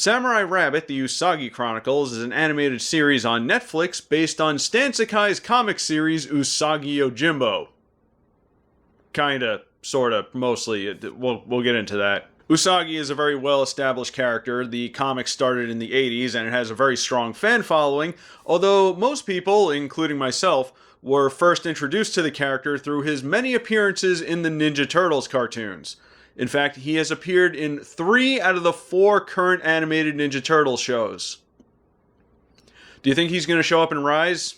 Samurai Rabbit, the Usagi Chronicles, is an animated series on Netflix based on Stan Sakai's comic series Usagi Yojimbo. Kinda, sorta, mostly. We'll get into that. Usagi is a very well-established character. The comic started in the 80s and it has a very strong fan following, although most people, including myself, were first introduced to the character through his many appearances in the Ninja Turtles cartoons. In fact, he has appeared in 3 out of the 4 current animated Ninja Turtles shows. Do you think he's going to show up in Rise?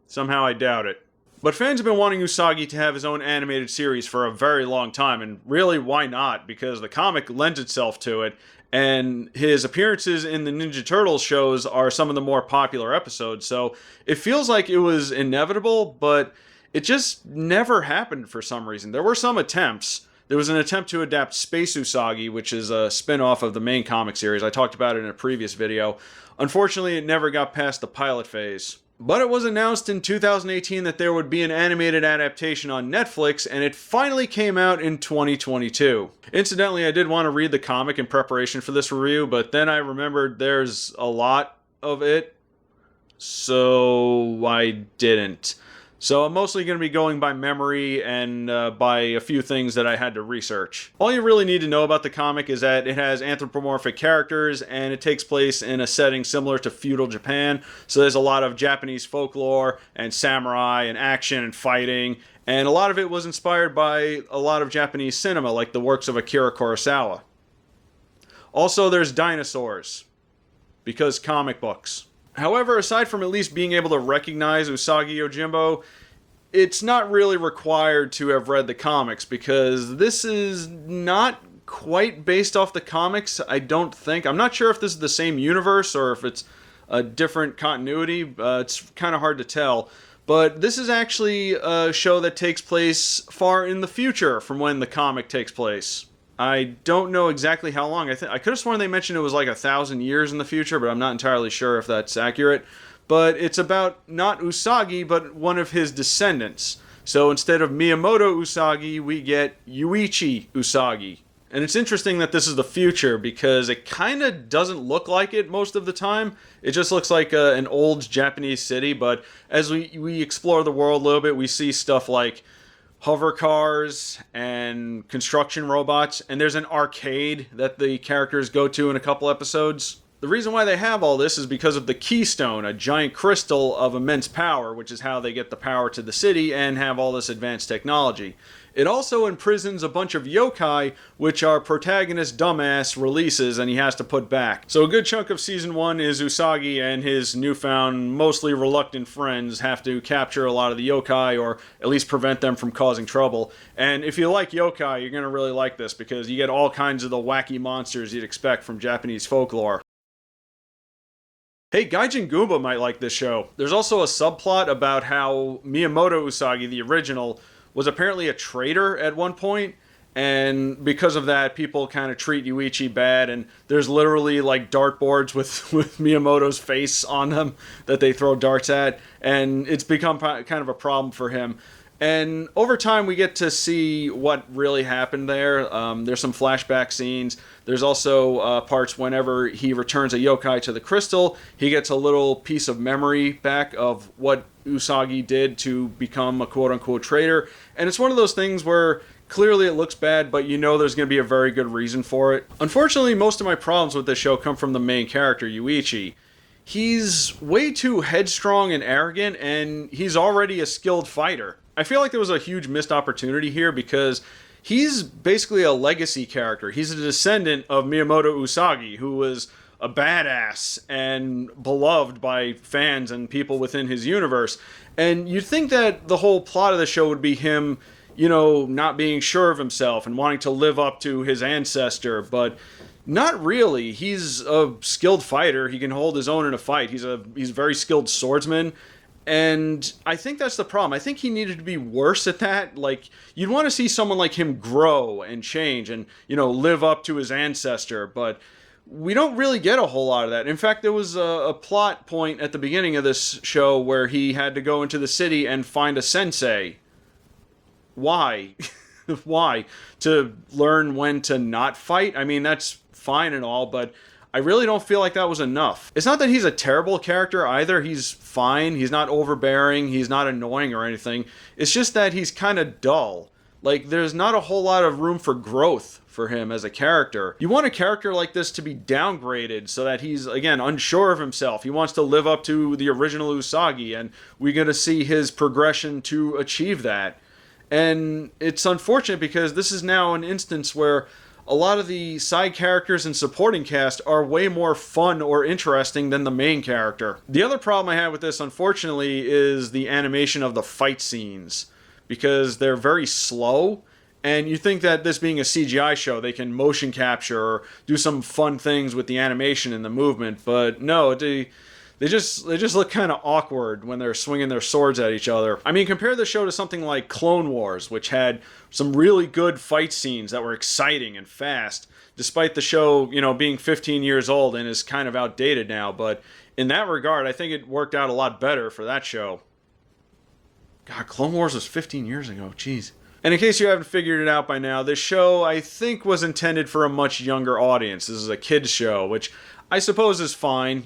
Somehow I doubt it. But fans have been wanting Usagi to have his own animated series for a very long time, and really, why not? Because the comic lends itself to it, and his appearances in the Ninja Turtles shows are some of the more popular episodes, so it feels like it was inevitable, but it just never happened for some reason. There were some attempts. There was an attempt to adapt Space Usagi, which is a spin-off of the main comic series. I talked about it in a previous video. Unfortunately, it never got past the pilot phase. But it was announced in 2018 that there would be an animated adaptation on Netflix, and it finally came out in 2022. Incidentally, I did want to read the comic in preparation for this review, but then I remembered there's a lot of it, so I didn't. So I'm mostly going to be going by memory and by a few things that I had to research. All you really need to know about the comic is that it has anthropomorphic characters and it takes place in a setting similar to feudal Japan. So there's a lot of Japanese folklore and samurai and action and fighting. And a lot of it was inspired by a lot of Japanese cinema, like the works of Akira Kurosawa. Also, there's dinosaurs, because comic books. However, aside from at least being able to recognize Usagi Yojimbo, it's not really required to have read the comics, because this is not quite based off the comics, I don't think. I'm not sure if this is the same universe or if it's a different continuity. It's kind of hard to tell. But this is actually a show that takes place far in the future from when the comic takes place. I don't know exactly how long. I could have sworn they mentioned it was like 1,000 years in the future, but I'm not entirely sure if that's accurate. But it's about not Usagi, but one of his descendants. So instead of Miyamoto Usagi, we get Yuichi Usagi. And it's interesting that this is the future because it kind of doesn't look like it most of the time. It just looks like an old Japanese city, but as we explore the world a little bit, we see stuff like hover cars and construction robots, and there's an arcade that the characters go to in a couple episodes. The reason why they have all this is because of the Keystone, a giant crystal of immense power, which is how they get the power to the city and have all this advanced technology. It also imprisons a bunch of yokai, which our protagonist dumbass releases and he has to put back. So a good chunk of Season 1 is Usagi and his newfound, mostly reluctant friends have to capture a lot of the yokai, or at least prevent them from causing trouble. And if you like yokai, you're going to really like this, because you get all kinds of the wacky monsters you'd expect from Japanese folklore. Hey, Gaijin Goomba might like this show. There's also a subplot about how Miyamoto Usagi, the original, was apparently a traitor at one point, and because of that, people kind of treat Yuichi bad, and there's literally like dartboards with Miyamoto's face on them that they throw darts at, and it's become kind of a problem for him. And over time, we get to see what really happened there. There's some flashback scenes. There's also parts whenever he returns a yokai to the crystal, he gets a little piece of memory back of what Usagi did to become a quote-unquote traitor. And it's one of those things where clearly it looks bad, but you know there's going to be a very good reason for it. Unfortunately, most of my problems with this show come from the main character, Yuichi. He's way too headstrong and arrogant, and he's already a skilled fighter. I feel like there was a huge missed opportunity here because he's basically a legacy character. He's a descendant of Miyamoto Usagi, who was a badass and beloved by fans and people within his universe. And you'd think that the whole plot of the show would be him, you know, not being sure of himself and wanting to live up to his ancestor, but not really. He's a skilled fighter. He can hold his own in a fight. He's a very skilled swordsman. And I think that's the problem. I think he needed to be worse at that. Like, you'd want to see someone like him grow and change and, you know, live up to his ancestor. But we don't really get a whole lot of that. In fact, there was a plot point at the beginning of this show where he had to go into the city and find a sensei. Why? Why? To learn when to not fight? I mean, that's fine and all, but I really don't feel like that was enough. It's not that he's a terrible character either. He's fine. He's not overbearing. He's not annoying or anything. It's just that he's kind of dull. Like, there's not a whole lot of room for growth for him as a character. You want a character like this to be downgraded so that he's, again, unsure of himself. He wants to live up to the original Usagi, and we're going to see his progression to achieve that. And it's unfortunate because this is now an instance where a lot of the side characters and supporting cast are way more fun or interesting than the main character. The other problem I have with this, unfortunately, is the animation of the fight scenes, because they're very slow, and you think that this being a CGI show, they can motion capture or do some fun things with the animation and the movement, but no, they just look kind of awkward when they're swinging their swords at each other. I mean, compare the show to something like Clone Wars, which had some really good fight scenes that were exciting and fast, despite the show, being 15 years old and is kind of outdated now. But in that regard, I think it worked out a lot better for that show. God, Clone Wars was 15 years ago. Jeez. And in case you haven't figured it out by now, this show, I think, was intended for a much younger audience. This is a kid's show, which I suppose is fine.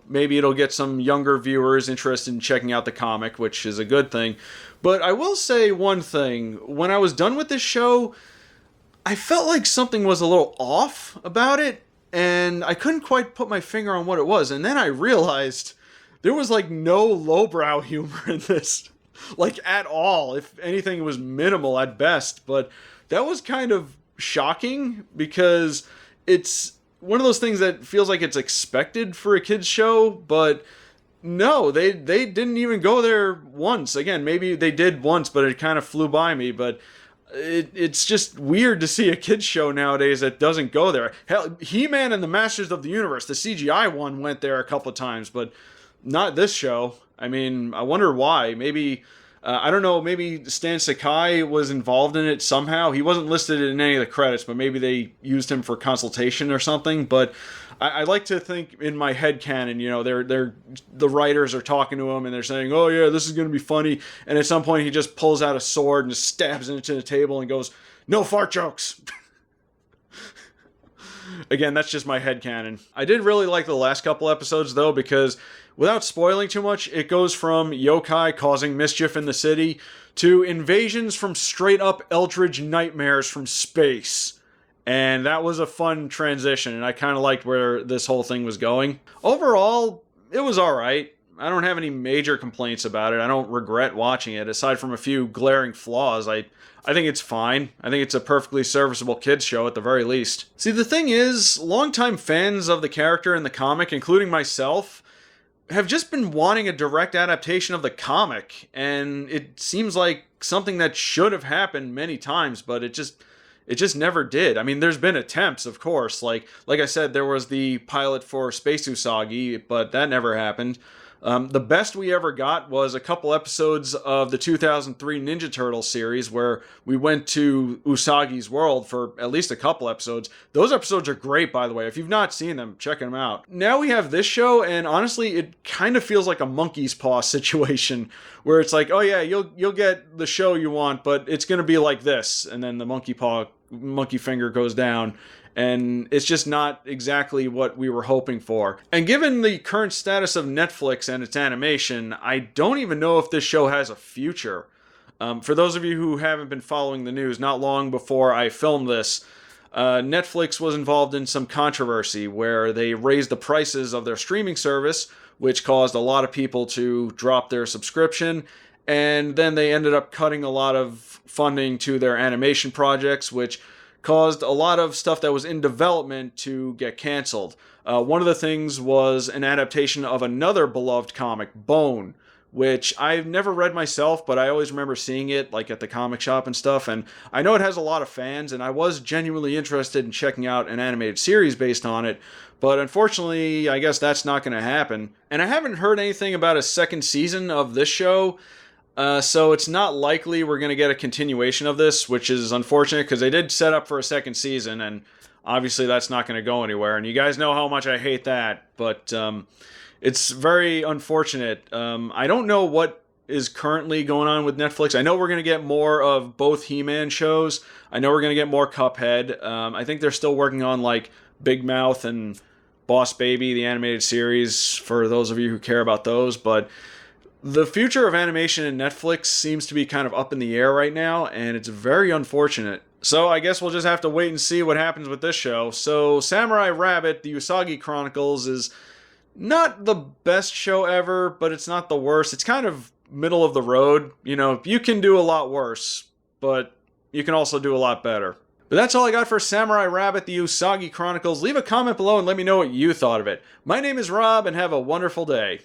Maybe it'll get some younger viewers interested in checking out the comic, which is a good thing. But I will say one thing. When I was done with this show, I felt like something was a little off about it, and I couldn't quite put my finger on what it was. And then I realized there was, no lowbrow humor in this. At all. If anything, it was minimal at best. But that was kind of shocking, because it's one of those things that feels like it's expected for a kid's show, but no, they didn't even go there once. Again, maybe they did once, but it kind of flew by me. But it's just weird to see a kid's show nowadays that doesn't go there. Hell, He-Man and the Masters of the Universe, the CGI one, went there a couple of times, but not this show. I mean, I wonder why. Maybe, I don't know, maybe Stan Sakai was involved in it somehow. He wasn't listed in any of the credits, but maybe they used him for consultation or something. But I like to think in my head canon, the writers are talking to him and they're saying, oh yeah, this is going to be funny. And at some point he just pulls out a sword and just stabs it into the table and goes, no fart jokes. Again, that's just my headcanon. I did really like the last couple episodes, though, because without spoiling too much, it goes from yokai causing mischief in the city to invasions from straight-up eldritch nightmares from space. And that was a fun transition, and I kind of liked where this whole thing was going. Overall, it was alright. I don't have any major complaints about it. I don't regret watching it, aside from a few glaring flaws. I think it's fine. I think it's a perfectly serviceable kids show at the very least. See, the thing is, longtime fans of the character in the comic, including myself, have just been wanting a direct adaptation of the comic, and it seems like something that should have happened many times, but it just never did. I mean, there's been attempts, of course. Like I said, there was the pilot for Space Usagi, but that never happened. The best we ever got was a couple episodes of the 2003 Ninja Turtles series where we went to Usagi's world for at least a couple episodes. Those episodes are great, by the way. If you've not seen them, check them out. Now we have this show, and honestly, it kind of feels like a monkey's paw situation where it's like, oh yeah, you'll get the show you want, but it's going to be like this. And then the monkey finger goes down. And it's just not exactly what we were hoping for. And given the current status of Netflix and its animation, I don't even know if this show has a future. For those of you who haven't been following the news, not long before I filmed this, Netflix was involved in some controversy where they raised the prices of their streaming service, which caused a lot of people to drop their subscription. And then they ended up cutting a lot of funding to their animation projects, which caused a lot of stuff that was in development to get canceled. One of the things was an adaptation of another beloved comic, Bone, which I've never read myself, but I always remember seeing it at the comic shop and stuff, and I know it has a lot of fans, and I was genuinely interested in checking out an animated series based on it, but unfortunately, I guess that's not going to happen. And I haven't heard anything about a second season of this show, so it's not likely we're going to get a continuation of this, which is unfortunate because they did set up for a second season, and obviously that's not going to go anywhere. And you guys know how much I hate that, but it's very unfortunate. I don't know what is currently going on with Netflix. I know we're going to get more of both He-Man shows. I know we're going to get more Cuphead. I think they're still working on Big Mouth and Boss Baby, the animated series, for those of you who care about those, but the future of animation in Netflix seems to be kind of up in the air right now, and it's very unfortunate. So I guess we'll just have to wait and see what happens with this show. So Samurai Rabbit, the Usagi Chronicles, is not the best show ever, but it's not the worst. It's kind of middle of the road. You know, you can do a lot worse, but you can also do a lot better. But that's all I got for Samurai Rabbit, the Usagi Chronicles. Leave a comment below and let me know what you thought of it. My name is Rob, and have a wonderful day.